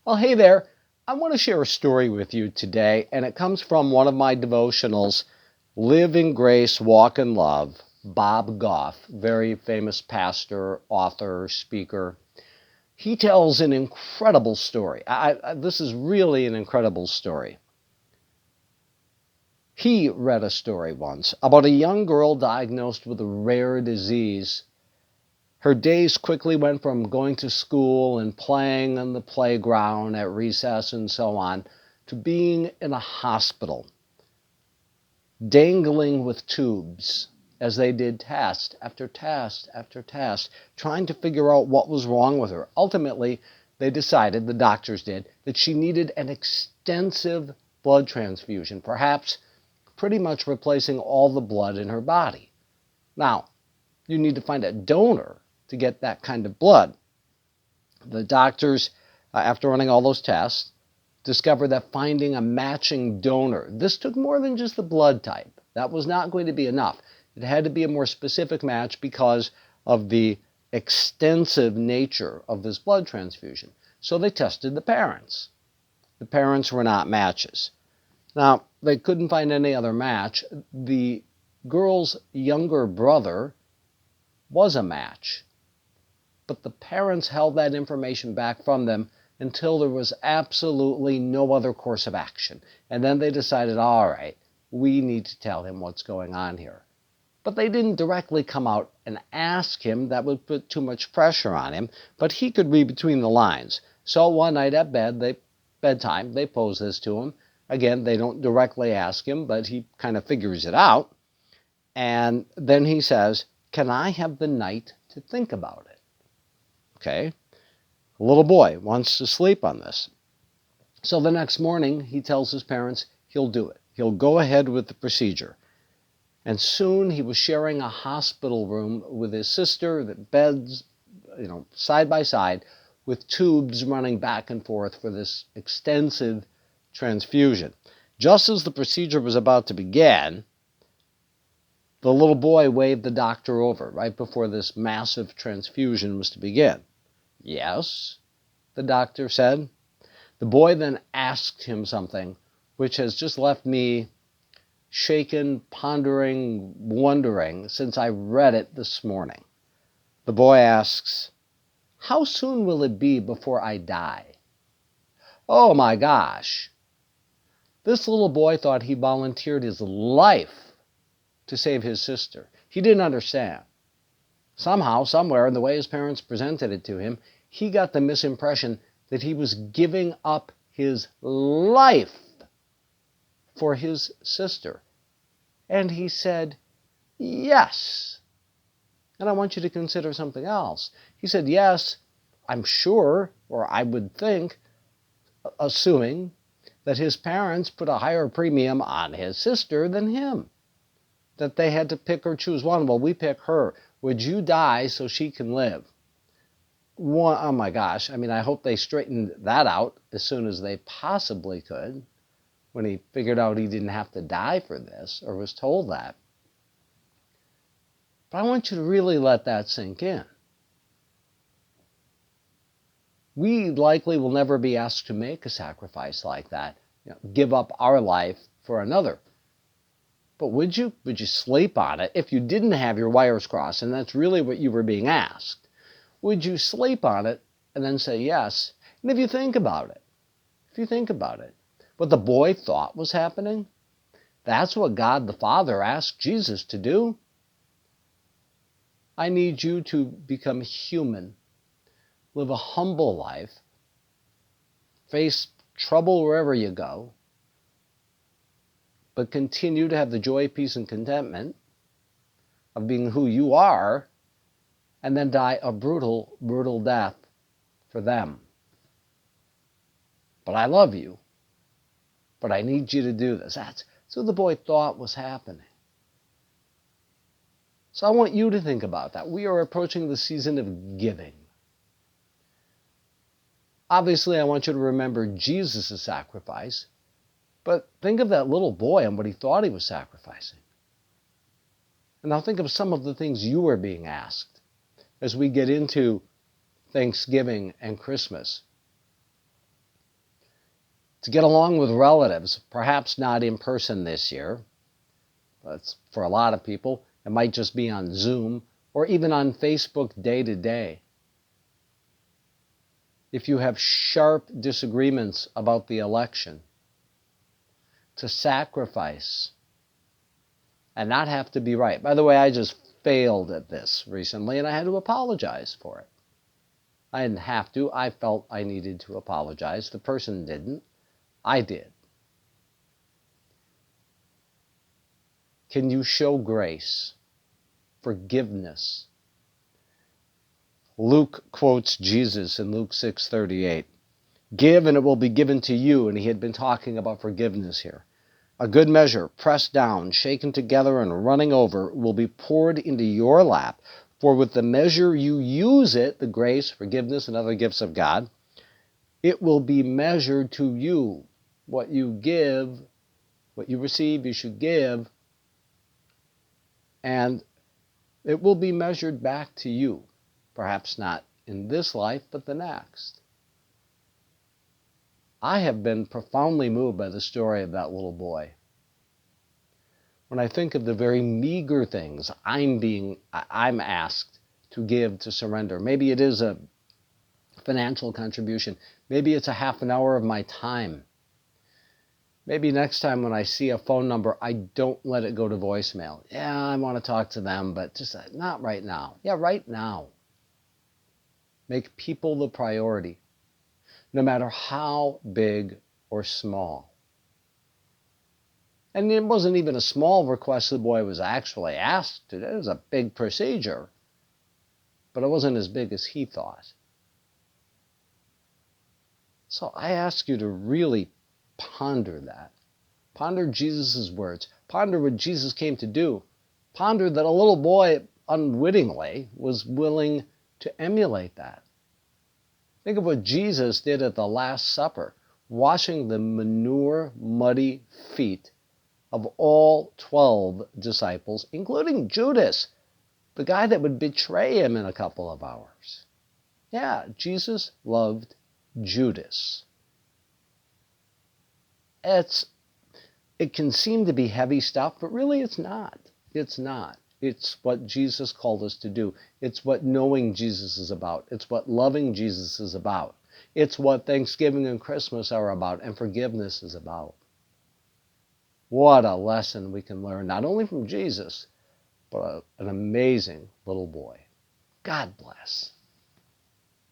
Well, hey there. I want to share a story with you today, and it comes from one of my devotionals, Live in Grace, Walk in Love. Bob Goff, very famous pastor, author, speaker. He tells an incredible story. This is really an incredible story. He read a story once about a young girl diagnosed with a rare disease. Her days quickly went from going to school and playing on the playground at recess and so on to being in a hospital, dangling with tubes as they did test after test after test, trying to figure out what was wrong with her. Ultimately, they decided, the doctors did, that she needed an extensive blood transfusion, perhaps pretty much replacing all the blood in her body. Now, you need to find a donor to get that kind of blood. The doctors, after running all those tests, discovered that finding a matching donor, this took more than just the blood type. That was not going to be enough. It had to be a more specific match because of the extensive nature of this blood transfusion. So they tested the parents. The parents were not matches. Now, they couldn't find any other match. The girl's younger brother was a match, but the parents held that information back from them until there was absolutely no other course of action. And then they decided, all right, we need to tell him what's going on here. But they didn't directly come out and ask him. That would put too much pressure on him. But he could read between the lines. So one night at bedtime, they pose this to him. Again, they don't directly ask him, but he kind of figures it out. And then he says, "Can I have the night to think about it?" Okay. A little boy wants to sleep on this. So the next morning, he tells his parents he'll do it. He'll go ahead with the procedure. And soon he was sharing a hospital room with his sister, the beds, side by side, with tubes running back and forth for this extensive transfusion. Just as the procedure was about to begin, the little boy waved the doctor over right before this massive transfusion was to begin. "Yes," the doctor said. The boy then asked him something which has just left me shaken, pondering, wondering since I read it this morning. The boy asks, "How soon will it be before I die?" Oh my gosh. This little boy thought he volunteered his life to save his sister. He didn't understand. Somehow, somewhere, in the way his parents presented it to him, he got the misimpression that he was giving up his life for his sister. And he said, "Yes." And I want you to consider something else. He said, "Yes, I'm sure, or I would think, assuming that his parents put a higher premium on his sister than him. That they had to pick or choose one. Well, we pick her. Would you die so she can live?" Oh my gosh. I hope they straightened that out as soon as they possibly could when he figured out he didn't have to die for this, or was told that. But I want you to really let that sink in. We likely will never be asked to make a sacrifice like that, give up our life for another. But would you sleep on it if you didn't have your wires crossed, and that's really what you were being asked? Would you sleep on it and then say yes? And if you think about it, what the boy thought was happening, that's what God the Father asked Jesus to do. I need you to become human, live a humble life, face trouble wherever you go, but continue to have the joy, peace, and contentment of being who you are, and then die a brutal, brutal death for them. But I love you. But I need you to do this. That's what the boy thought was happening. So I want you to think about that. We are approaching the season of giving. Obviously, I want you to remember Jesus' sacrifice, but think of that little boy and what he thought he was sacrificing. And now think of some of the things you are being asked as we get into Thanksgiving and Christmas. to get along with relatives, perhaps not in person this year. That's for a lot of people. It might just be on Zoom or even on Facebook day to day. If you have sharp disagreements about the election, to sacrifice and not have to be right. By the way, I just failed at this recently and I had to apologize for it. I didn't have to. I felt I needed to apologize. The person didn't. I did. Can you show grace, forgiveness? Luke quotes Jesus in Luke 6:38. Give and it will be given to you. And he had been talking about forgiveness here. A good measure, pressed down, shaken together, and running over, will be poured into your lap. For with the measure you use it, the grace, forgiveness, and other gifts of God, it will be measured to you. What you give, what you receive, you should give. And it will be measured back to you. Perhaps not in this life, but the next. I have been profoundly moved by the story of that little boy. When I think of the very meager things I'm asked to give to surrender, maybe it is a financial contribution, maybe it's a half an hour of my time. Maybe next time when I see a phone number, I don't let it go to voicemail. Yeah, I want to talk to them, but just not right now. Yeah, right now. Make people the priority, no matter how big or small. And it wasn't even a small request the boy was actually asked to do. It was a big procedure, but it wasn't as big as he thought. So I ask you to really ponder that. Ponder Jesus' words. Ponder what Jesus came to do. Ponder that a little boy unwittingly was willing to emulate that. Think of what Jesus did at the Last Supper, washing the manure-muddy feet of all 12 disciples, including Judas, the guy that would betray him in a couple of hours. Yeah, Jesus loved Judas. It can seem to be heavy stuff, but really it's not. It's not. It's what Jesus called us to do. It's what knowing Jesus is about. It's what loving Jesus is about. It's what Thanksgiving and Christmas are about, and forgiveness is about. What a lesson we can learn, not only from Jesus, but an amazing little boy. God bless.